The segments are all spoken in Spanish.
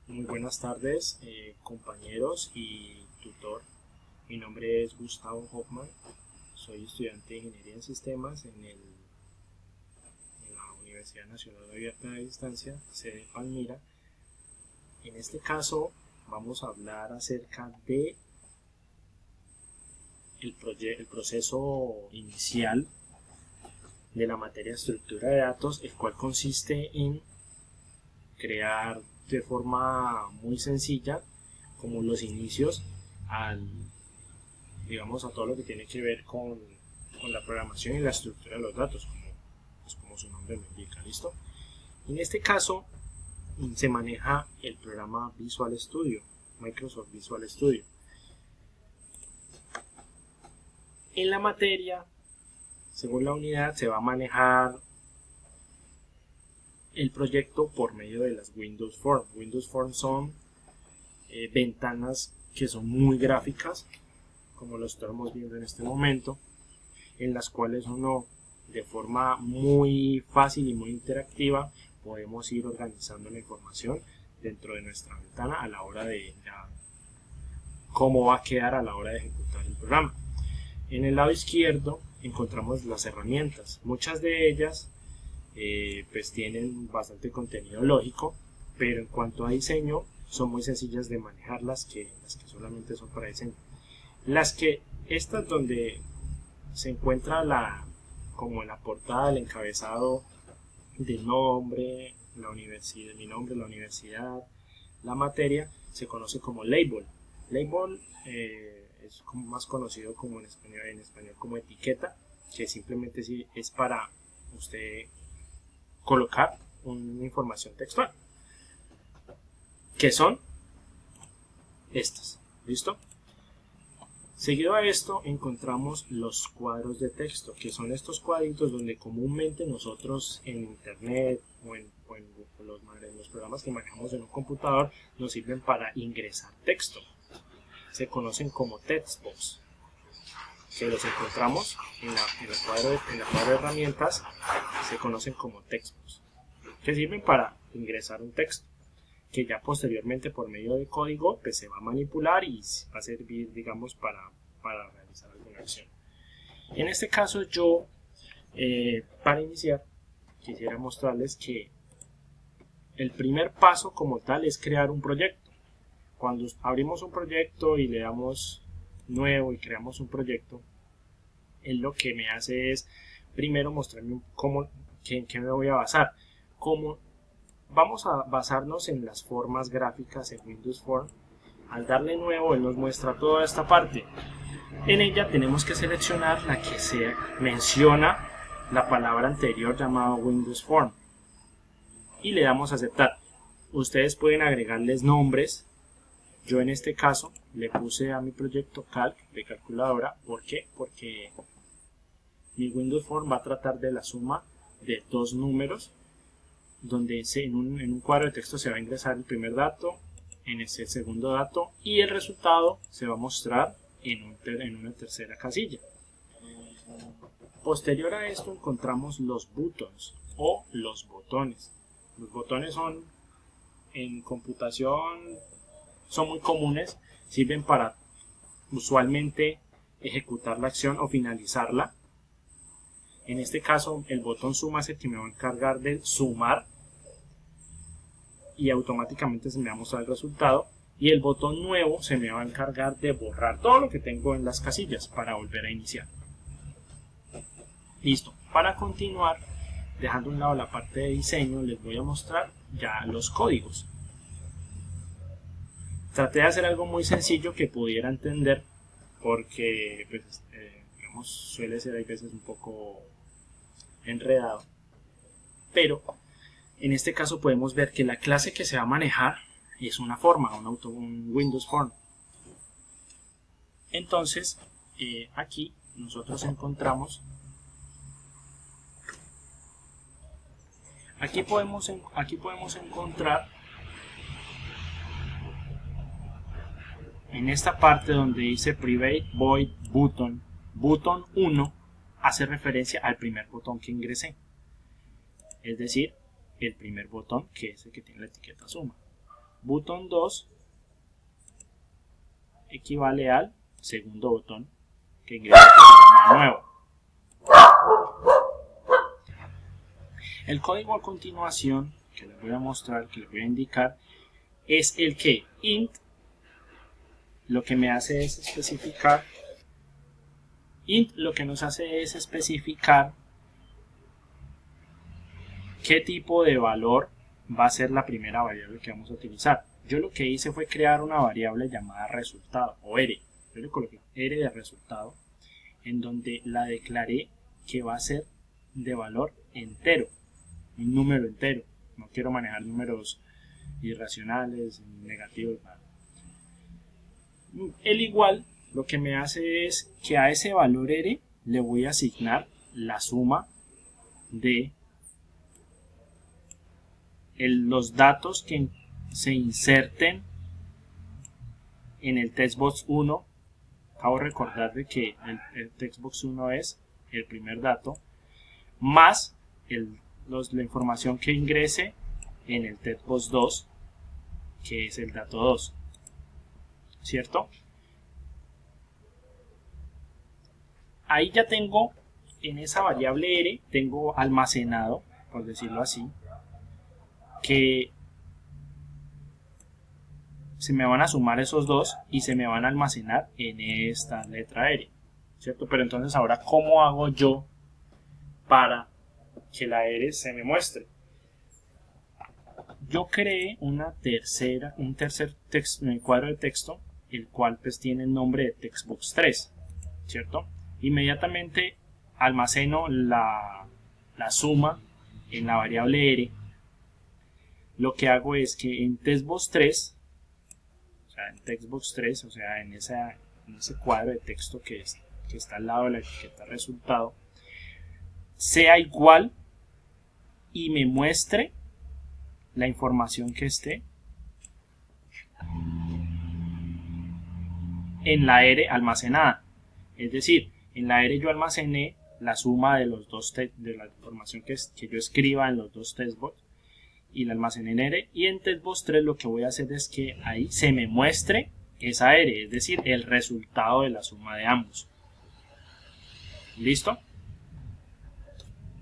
Muy buenas tardes, compañeros y tutor. Mi nombre es Gustavo Hoffman. Soy estudiante de Ingeniería en Sistemas en la Universidad Nacional Abierta de Distancia, sede Palmira. En este caso vamos a hablar acerca de el proceso inicial de la materia estructura de datos, el cual consiste en crear de forma muy sencilla como los inicios al digamos a todo lo que tiene que ver con la programación y la estructura de los datos como su nombre lo indica. ¿Listo? En este caso se maneja el programa Visual Studio, Microsoft Visual Studio. En la materia, según la unidad, se va a manejar el proyecto por medio de las Windows Forms. Windows Forms son ventanas que son muy gráficas, como lo estamos viendo en este momento, en las cuales uno de forma muy fácil y muy interactiva podemos ir organizando la información dentro de nuestra ventana a la hora de ya, cómo va a quedar a la hora de ejecutar el programa. En el lado izquierdo encontramos las herramientas, muchas de ellas pues tienen bastante contenido lógico, pero en cuanto a diseño son muy sencillas de manejar las que solamente son para diseño. Estas donde se encuentra como en la portada, el encabezado del nombre, la universidad, mi nombre, la universidad, la materia, se conoce como label. Label es como más conocido como en español como etiqueta, que simplemente es para usted colocar una información textual, que son estas. ¿Listo? Seguido a esto encontramos los cuadros de texto, que son estos cuadritos donde comúnmente nosotros en internet o en los programas que manejamos en un computador nos sirven para ingresar texto. Se conocen como textbox, que los encontramos en la cuadro de herramientas, se conocen como textbox, que sirven para ingresar un texto, que ya posteriormente por medio de código pues se va a manipular y va a servir, digamos, para realizar alguna acción. En este caso yo, para iniciar, quisiera mostrarles que el primer paso como tal es crear un proyecto. Cuando abrimos un proyecto y le damos nuevo y creamos un proyecto, él lo que me hace es primero mostrarme en qué me voy a basar. Vamos a basarnos en las formas gráficas en Windows Form. Al darle nuevo, él nos muestra toda esta parte. En ella tenemos que seleccionar la que se menciona la palabra anterior llamada Windows Form y le damos a aceptar. Ustedes pueden agregarles nombres. Yo en este caso le puse a mi proyecto Calc de calculadora. ¿Por qué? Porque mi Windows Form va a tratar de la suma de dos números, donde en un cuadro de texto se va a ingresar el primer dato, en ese segundo dato, y el resultado se va a mostrar en una tercera casilla. Posterior a esto encontramos los buttons o los botones. Los botones son en computación, son muy comunes, sirven para usualmente ejecutar la acción o finalizarla. En este caso el botón suma es el que me va a encargar de sumar y automáticamente se me va a mostrar el resultado, y el botón nuevo se me va a encargar de borrar todo lo que tengo en las casillas para volver a iniciar. Listo. Para continuar, dejando a un lado la parte de diseño, les voy a mostrar ya los códigos. Traté de hacer algo muy sencillo que pudiera entender, porque pues, digamos, suele ser a veces un poco enredado, pero en este caso podemos ver que la clase que se va a manejar es una forma, un Windows Form. Entonces, aquí nosotros encontramos, aquí podemos encontrar en esta parte donde dice Private Void Button, button 1 hace referencia al primer botón que ingresé, es decir, el primer botón que es el que tiene la etiqueta suma. botón 2 equivale al segundo botón que ingresa, que se llama nuevo. El código a continuación que les voy a mostrar, que les voy a indicar, es el que int lo que me hace es especificar, int lo que nos hace es especificar qué tipo de valor va a ser la primera variable que vamos a utilizar. Yo lo que hice fue crear una variable llamada resultado o R. Yo le coloqué R de resultado, en donde la declaré que va a ser de valor entero, un número entero. No quiero manejar números irracionales, negativos, nada. El igual lo que me hace es que a ese valor R le voy a asignar la suma de los datos que se inserten en el textbox 1. Acabo de recordar de que el textbox 1 es el primer dato, más la información que ingrese en el textbox 2, que es el dato 2, ¿cierto? Ahí ya tengo, en esa variable R, tengo almacenado, por decirlo así, que se me van a sumar esos dos y se me van a almacenar en esta letra R, ¿cierto? Pero entonces ahora, ¿cómo hago yo para que la R se me muestre? Yo creé un tercer cuadro de texto, el cual pues tiene el nombre de textbox 3, ¿cierto? Inmediatamente almaceno la suma en la variable R. Lo que hago es que en textbox 3, o sea, en ese cuadro de texto que está al lado de la etiqueta resultado, sea igual y me muestre la información que esté en la R almacenada. Es decir, en la R yo almacené la suma de de la información que yo escriba en los dos textbox, y la almacené en R, y en textbox 3 lo que voy a hacer es que ahí se me muestre esa R, es decir, el resultado de la suma de ambos. ¿Listo?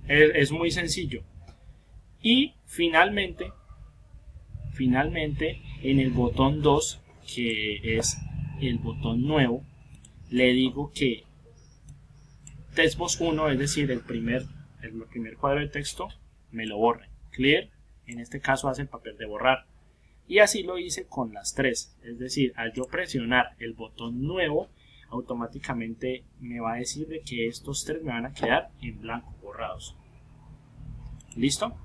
Es muy sencillo. Y finalmente en el botón 2, que es el botón nuevo, le digo que textbox 1, es decir, el primer cuadro de texto, me lo borre. Clear, en este caso hace el papel de borrar. Y así lo hice con las tres. Es decir, al yo presionar el botón nuevo, automáticamente me va a decir de que estos tres me van a quedar en blanco, borrados. ¿Listo?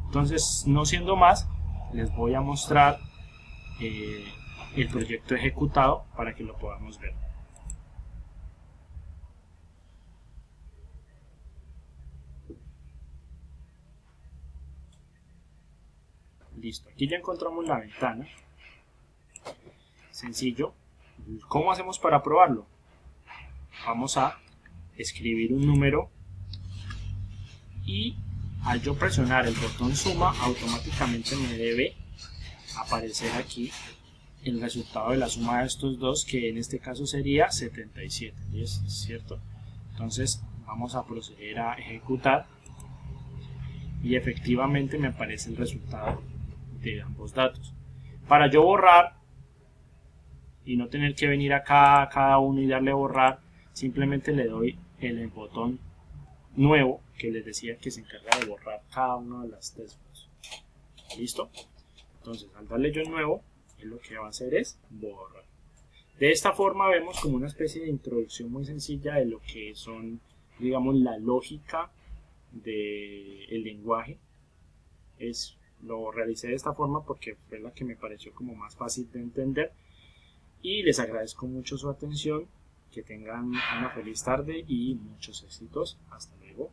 Entonces, no siendo más, les voy a mostrar el proyecto ejecutado para que lo podamos ver. Listo, aquí ya encontramos la ventana. Sencillo. ¿Cómo hacemos para probarlo? Vamos a escribir un número y al yo presionar el botón suma, automáticamente me debe aparecer aquí el resultado de la suma de estos dos, que en este caso sería 77, ¿cierto? Entonces vamos a proceder a ejecutar y efectivamente me aparece el resultado de ambos datos. Para yo borrar y no tener que venir acá a cada uno y darle a borrar, simplemente le doy el botón nuevo que les decía que se encarga de borrar cada una de las textbooks. ¿Listo? Entonces, al darle yo el nuevo, lo que va a hacer es borrar. De esta forma vemos como una especie de introducción muy sencilla de lo que son, digamos, la lógica del lenguaje. Lo realicé de esta forma porque fue la que me pareció como más fácil de entender, y les agradezco mucho su atención. Que tengan una feliz tarde y muchos éxitos. Hasta luego.